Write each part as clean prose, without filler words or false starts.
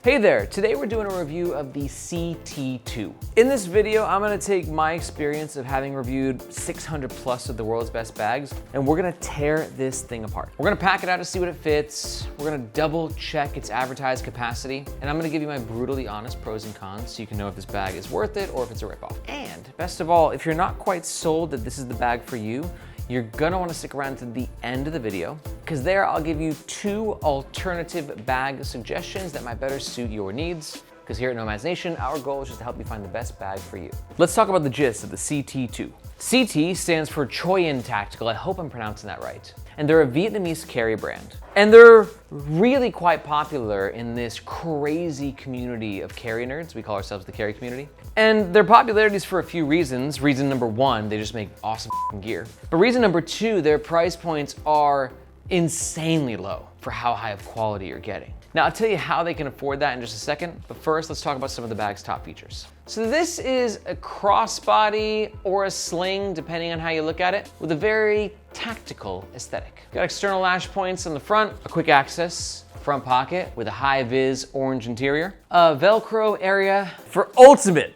Hey there, today we're doing a review of the CT2. In this video, I'm gonna take my experience of having reviewed 600 plus of the world's best bags, and we're gonna tear this thing apart. We're gonna pack it out to see what it fits, we're gonna double check its advertised capacity, and I'm gonna give you my brutally honest pros and cons so you can know if this bag is worth it or if it's a ripoff. And best of all, if you're not quite sold that this is the bag for you, you're gonna wanna stick around to the end of the video, because there I'll give you 2 alternative bag suggestions that might better suit your needs. Because here at Nomads Nation, our goal is just to help you find the best bag for you. Let's talk about the gist of the CT2. CT stands for CTactical, I hope I'm pronouncing that right. And they're a Vietnamese carry brand. And they're really quite popular in this crazy community of carry nerds. We call ourselves the carry community. And their popularity is for a few reasons. Reason number 1, they just make awesome gear. But reason number 2, their price points are insanely low for how high of quality you're getting. Now, I'll tell you how they can afford that in just a second, but first, let's talk about some of the bag's top features. So this is a crossbody or a sling, depending on how you look at it, with a very tactical aesthetic. Got external lash points on the front, a quick access front pocket with a high-vis orange interior, a Velcro area for ultimate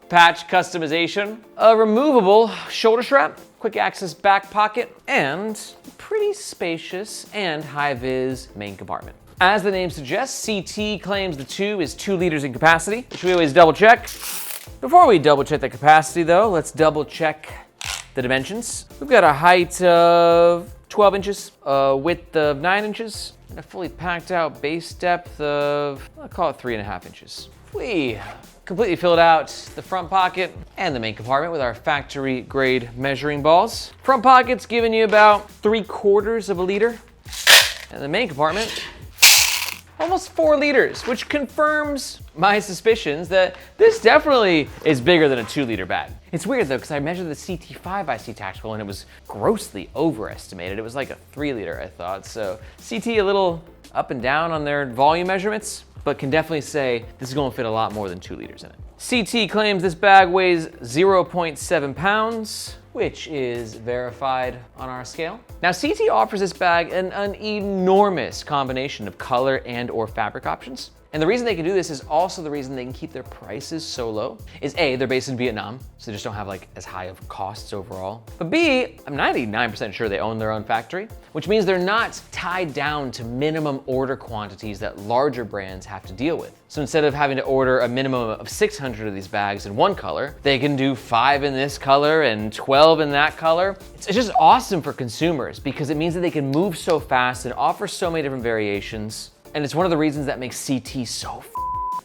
patch customization, a removable shoulder strap, quick access back pocket, and a pretty spacious and high-vis main compartment. As the name suggests, CT claims the 2 is 2 liters in capacity, which we always double check. Before we double check the capacity though, let's double check the dimensions. We've got a height of 12 inches, a width of 9 inches, and a fully packed out base depth of, I'll call it 3.5 inches. We completely filled out the front pocket and the main compartment with our factory grade measuring balls. Front pocket's giving you about 3/4 of a liter, and the main compartment, almost 4 liters, which confirms my suspicions that this definitely is bigger than a 2-liter bag. It's weird though, because I measured the CT5 by CTactical and it was grossly overestimated. It was like a 3-liter, I thought. So CT a little up and down on their volume measurements, but can definitely say this is gonna fit a lot more than 2 liters in it. CT claims this bag weighs 0.7 pounds, which is verified on our scale. Now, CT offers this bag an enormous combination of color and or fabric options. And the reason they can do this is also the reason they can keep their prices so low is A, they're based in Vietnam, so they just don't have like as high of costs overall. But B, I'm 99% sure they own their own factory, which means they're not tied down to minimum order quantities that larger brands have to deal with. So instead of having to order a minimum of 600 of these bags in one color, they can do 5 in this color and 12 in that color. It's just awesome for consumers because it means that they can move so fast and offer so many different variations. And it's one of the reasons that makes CT so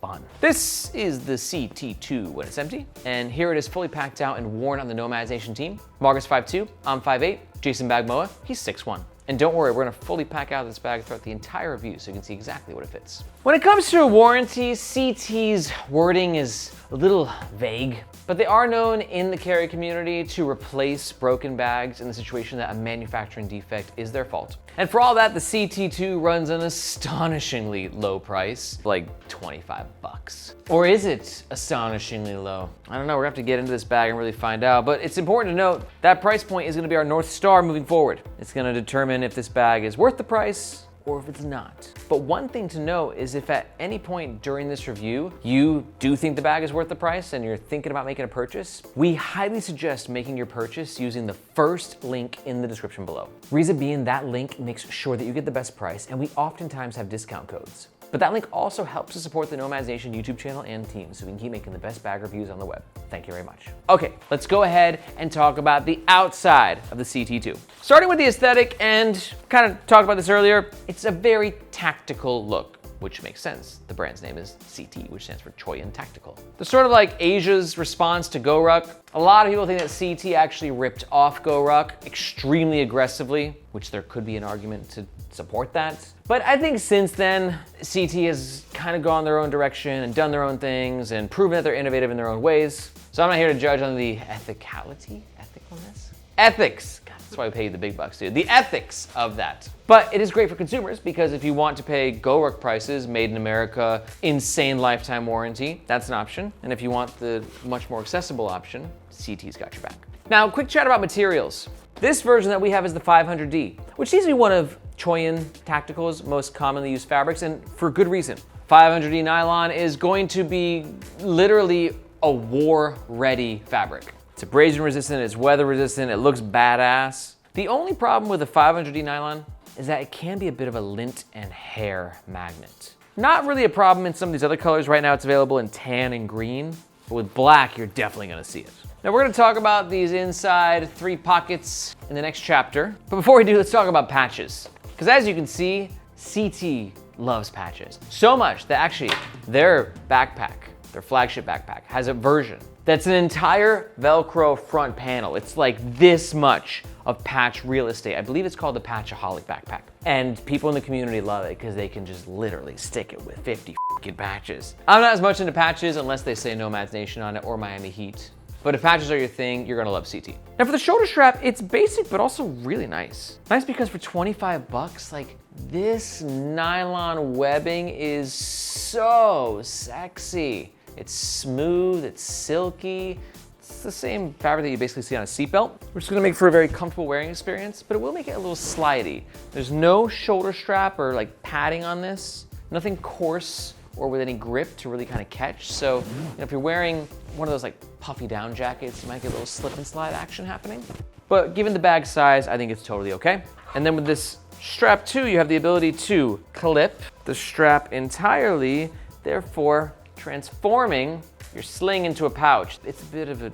fun. This is the CT2 when it's empty, and here it is fully packed out and worn on the Nomads Nation team. Marcus 5'2", I'm 5'8", Jason Bagmoa, he's 6'1". And don't worry, we're gonna fully pack out this bag throughout the entire review so you can see exactly what it fits. When it comes to a warranty, CT's wording is a little vague, but they are known in the carry community to replace broken bags in the situation that a manufacturing defect is their fault. And for all that, the CT2 runs an astonishingly low price, like 25 bucks. Or is it astonishingly low? I don't know, we're gonna have to get into this bag and really find out, but it's important to note that price point is gonna be our North Star moving forward. It's gonna determine if this bag is worth the price or if it's not. But one thing to note is if at any point during this review, you do think the bag is worth the price and you're thinking about making a purchase, we highly suggest making your purchase using the first link in the description below. Reason being, that link makes sure that you get the best price, and we oftentimes have discount codes. But that link also helps to support the Nomads Nation YouTube channel and team so we can keep making the best bag reviews on the web. Thank you very much. Okay, let's go ahead and talk about the outside of the CT2. Starting with the aesthetic, and kind of talked about this earlier, it's a very tactical look, which makes sense. The brand's name is CT, which stands for CTactical. They're sort of like Asia's response to GoRuck. A lot of people think that CT actually ripped off GoRuck extremely aggressively, which there could be an argument to support that. But I think since then, CT has kind of gone their own direction and done their own things and proven that they're innovative in their own ways. So I'm not here to judge on the ethicalness? Ethics. God, that's why we pay you the big bucks, dude. The ethics of that. But it is great for consumers because if you want to pay GoRuck prices, made in America, insane lifetime warranty, that's an option. And if you want the much more accessible option, CT's got your back. Now, quick chat about materials. This version that we have is the 500D, which seems to be one of CTactical's most commonly used fabrics, and for good reason. 500E nylon is going to be literally a war-ready fabric. It's abrasion resistant, it's weather resistant, it looks badass. The only problem with the 500E nylon is that it can be a bit of a lint and hair magnet. Not really a problem in some of these other colors. Right now it's available in tan and green, but with black, you're definitely gonna see it. Now we're gonna talk about these inside 3 pockets in the next chapter. But before we do, let's talk about patches. Because as you can see, CT loves patches. So much that actually their backpack, their flagship backpack, has a version that's an entire Velcro front panel. It's like this much of patch real estate. I believe it's called the Patchaholic backpack. And people in the community love it because they can just literally stick it with 50 f***ing patches. I'm not as much into patches unless they say Nomads Nation on it or Miami Heat. But if patches are your thing, you're gonna love CT. Now for the shoulder strap, it's basic, but also really nice. Nice because for 25 bucks, like this nylon webbing is so sexy. It's smooth, it's silky. It's the same fabric that you basically see on a seatbelt, which is gonna make for a very comfortable wearing experience, but it will make it a little slidey. There's no shoulder strap or like padding on this, nothing coarse or with any grip to really kind of catch. So if you're wearing one of those like puffy down jackets, you might get a little slip and slide action happening. But given the bag size, I think it's totally okay. And then with this strap too, you have the ability to clip the strap entirely, therefore transforming your sling into a pouch. It's a bit of a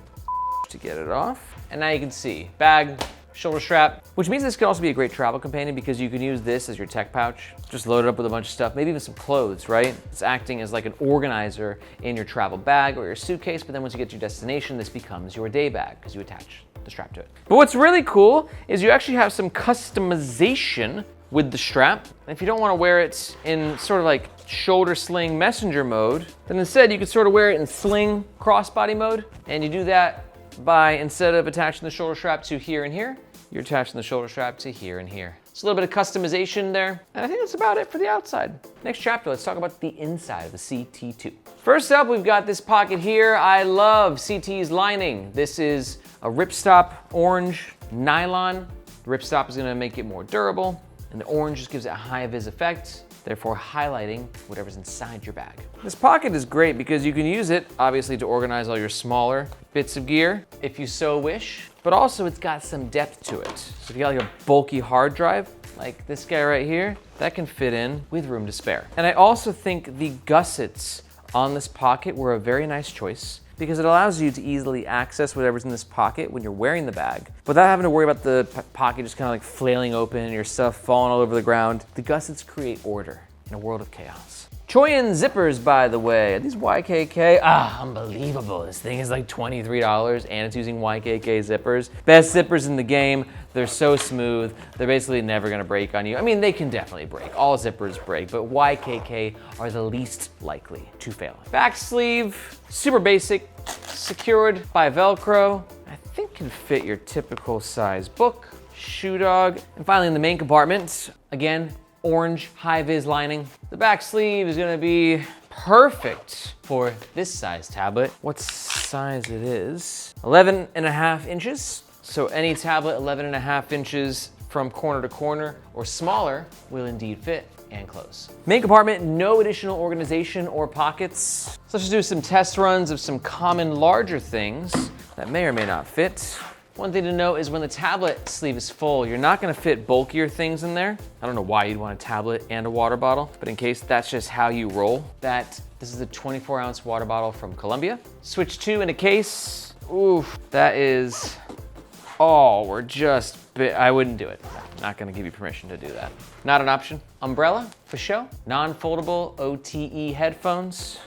to get it off. And now you can see bag, shoulder strap, which means this can also be a great travel companion because you can use this as your tech pouch. Just load it up with a bunch of stuff, maybe even some clothes, right? It's acting as like an organizer in your travel bag or your suitcase, but then once you get to your destination, this becomes your day bag because you attach the strap to it. But what's really cool is you actually have some customization with the strap. And if you don't want to wear it in sort of like shoulder sling messenger mode, then instead you can sort of wear it in sling crossbody mode. And you do that by, instead of attaching the shoulder strap to here and here, you're attaching the shoulder strap to here and here. It's a little bit of customization there. And I think that's about it for the outside. Next chapter, let's talk about the inside of the CT2. First up, we've got this pocket here. I love CT's lining. This is a ripstop orange nylon. The ripstop is gonna make it more durable, and the orange just gives it a high-vis effect, therefore highlighting whatever's inside your bag. This pocket is great because you can use it, obviously, to organize all your smaller bits of gear, if you so wish, but also it's got some depth to it. So if you got like a bulky hard drive, like this guy right here, that can fit in with room to spare. And I also think the gussets on this pocket were a very nice choice because it allows you to easily access whatever's in this pocket when you're wearing the bag, without having to worry about the pocket just kind of like flailing open and your stuff falling all over the ground. The gussets create order in a world of chaos. Choyan zippers, by the way. Are these YKK? Unbelievable. This thing is like $23 and it's using YKK zippers. Best zippers in the game. They're so smooth. They're basically never gonna break on you. I mean, they can definitely break. All zippers break, but YKK are the least likely to fail. Back sleeve, super basic, secured by Velcro. I think can fit your typical size book, shoe dog. And finally in the main compartment, again, orange high-vis lining. The back sleeve is gonna be perfect for this size tablet. What size it is? 11.5 inches. So any tablet 11.5 inches from corner to corner or smaller will indeed fit and close. Main compartment, no additional organization or pockets. So let's just do some test runs of some common larger things that may or may not fit. One thing to note is when the tablet sleeve is full, you're not gonna fit bulkier things in there. I don't know why you'd want a tablet and a water bottle, but in case that's just how you roll, this is a 24-ounce water bottle from Columbia. Switch 2 in a case. Oof, that is, we're just, I wouldn't do it. Not gonna give you permission to do that. Not an option. Umbrella, for show. Non-foldable OTE headphones.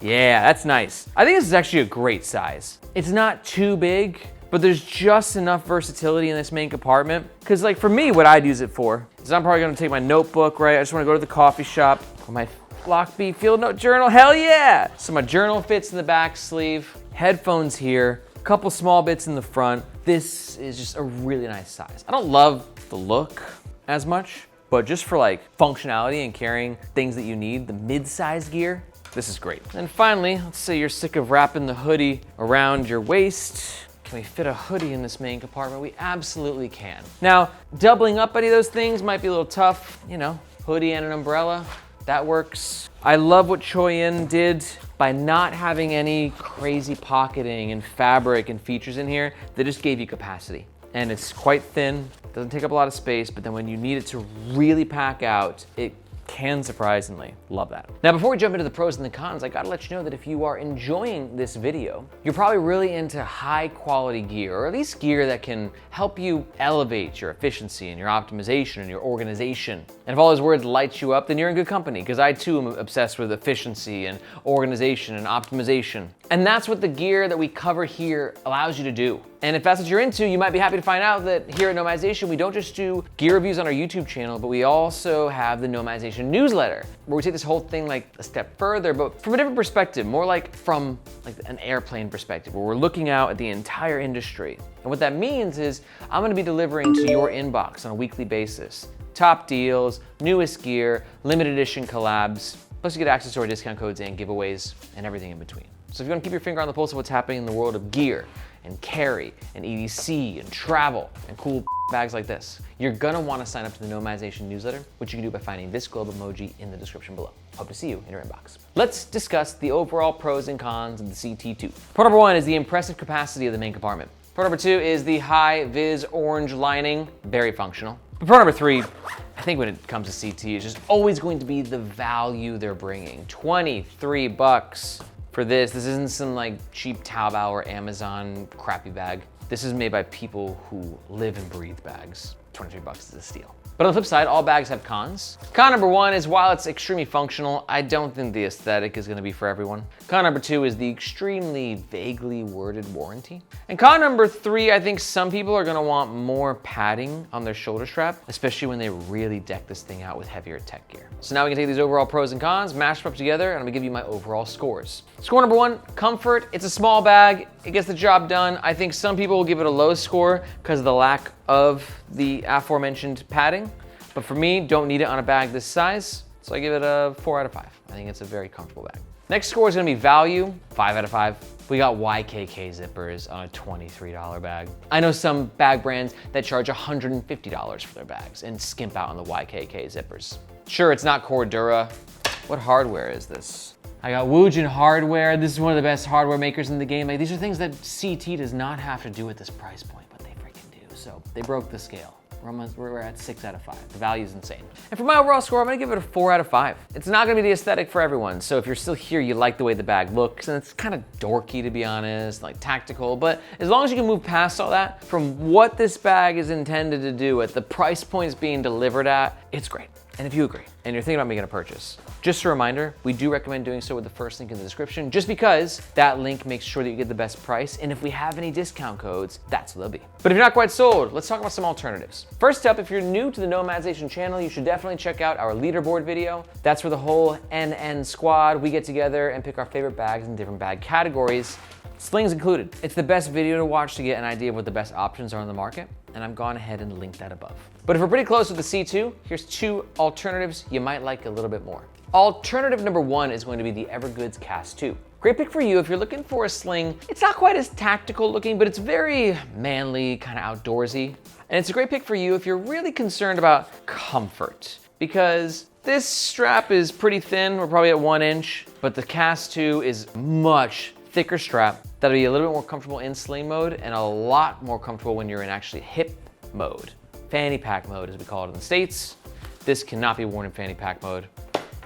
Yeah, that's nice. I think this is actually a great size. It's not too big, but there's just enough versatility in this main compartment. Cause like for me, what I'd use it for is I'm probably gonna take my notebook, right? I just wanna go to the coffee shop, or my Lockbee field note journal, hell yeah! So my journal fits in the back sleeve, headphones here, a couple small bits in the front. This is just a really nice size. I don't love the look as much, but just for like functionality and carrying things that you need, the mid-size gear, this is great. And finally, let's say you're sick of wrapping the hoodie around your waist. Can we fit a hoodie in this main compartment? We absolutely can. Now, doubling up any of those things might be a little tough, you know, hoodie and an umbrella. that works. I love what Choyin did by not having any crazy pocketing and fabric and features in here. They just gave you capacity. And it's quite thin, doesn't take up a lot of space, but then when you need it to really pack out, it can surprisingly. Love that. Now, before we jump into the pros and the cons, I gotta let you know that if you are enjoying this video, you're probably really into high quality gear, or at least gear that can help you elevate your efficiency and your optimization and your organization. And if all those words light you up, then you're in good company, because I too am obsessed with efficiency and organization and optimization. And that's what the gear that we cover here allows you to do. And if that's what you're into, you might be happy to find out that here at Nomadization, we don't just do gear reviews on our YouTube channel, but we also have the Nomadization newsletter, where we take this whole thing like a step further, but from a different perspective, more like from like an airplane perspective, where we're looking out at the entire industry. And what that means is I'm gonna be delivering to your inbox on a weekly basis top deals, newest gear, limited edition collabs, plus you get access to our discount codes and giveaways and everything in between. So if you want to keep your finger on the pulse of what's happening in the world of gear and carry and EDC and travel and cool bags like this, you're gonna want to sign up to the Nomadization newsletter, which you can do by finding this globe emoji in the description below. Hope to see you in your inbox. Let's discuss the overall pros and cons of the CT2. Pro number one is the impressive capacity of the main compartment. Pro number two is the high-vis orange lining, very functional. But pro number three, I think when it comes to CT, it's just always going to be the value they're bringing. 23 bucks. For this isn't some like cheap Taobao or Amazon crappy bag. This is made by people who live and breathe bags. 23 bucks is a steal. But on the flip side, all bags have cons. Con number one is while it's extremely functional, I don't think the aesthetic is gonna be for everyone. Con number two is the extremely vaguely worded warranty. And con number three, I think some people are gonna want more padding on their shoulder strap, especially when they really deck this thing out with heavier tech gear. So now we can take these overall pros and cons, mash them up together, and I'm gonna give you my overall scores. Score number one, comfort. It's a small bag, it gets the job done. I think some people will give it a low score because of the lack of the aforementioned padding. But for me, don't need it on a bag this size, so I give it a 4 out of 5. I think it's a very comfortable bag. Next score is gonna be value, 5 out of 5. We got YKK zippers on a $23 bag. I know some bag brands that charge $150 for their bags and skimp out on the YKK zippers. Sure, it's not Cordura. What hardware is this? I got Woojin hardware. This is one of the best hardware makers in the game. Like, these are things that CT does not have to do at this price point, but they freaking do. So they broke the scale. We're at 6 out of 5. The value's insane. And for my overall score, I'm gonna give it a 4 out of 5. It's not gonna be the aesthetic for everyone. So if you're still here, you like the way the bag looks, and it's kind of dorky to be honest, like tactical, but as long as you can move past all that, from what this bag is intended to do at the price points being delivered at, it's great. And if you agree, and you're thinking about making a purchase, just a reminder, we do recommend doing so with the first link in the description, just because that link makes sure that you get the best price, and if we have any discount codes, that's what they'll be. But if you're not quite sold, let's talk about some alternatives. First up, if you're new to the Nomadization channel, you should definitely check out our leaderboard video. That's where the whole NN squad, we get together and pick our favorite bags in different bag categories, slings included. It's the best video to watch to get an idea of what the best options are on the market, and I've gone ahead and linked that above. But if we're pretty close with the C2, here's 2 alternatives you might like a little bit more. Alternative number 1 is going to be the Evergoods CAS2. Great pick for you if you're looking for a sling. It's not quite as tactical looking, but it's very manly, kind of outdoorsy. And it's a great pick for you if you're really concerned about comfort, because this strap is pretty thin. We're probably at 1 inch, but the CAS2 is much thicker strap that'll be a little bit more comfortable in sling mode and a lot more comfortable when you're in actually hip mode. Fanny pack mode, as we call it in the States. This cannot be worn in fanny pack mode.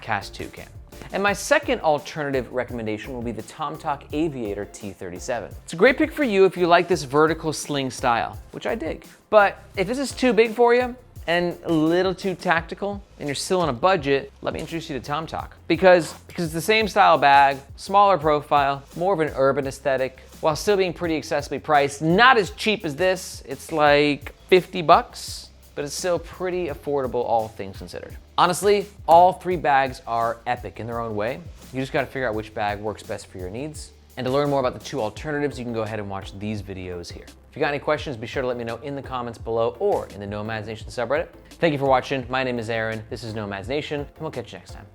CAS2 can. And my second alternative recommendation will be the TomTalk Aviator T37. It's a great pick for you if you like this vertical sling style, which I dig. But if this is too big for you and a little too tactical and you're still on a budget, let me introduce you to TomTalk. Because it's the same style bag, smaller profile, more of an urban aesthetic, while still being pretty accessibly priced. Not as cheap as this, it's like 50 bucks, but it's still pretty affordable, all things considered. Honestly, all 3 bags are epic in their own way. You just gotta figure out which bag works best for your needs. And to learn more about the 2 alternatives, you can go ahead and watch these videos here. If you got any questions, be sure to let me know in the comments below or in the Nomadization subreddit. Thank you for watching. My name is Aaron. This is Nomadization, and we'll catch you next time.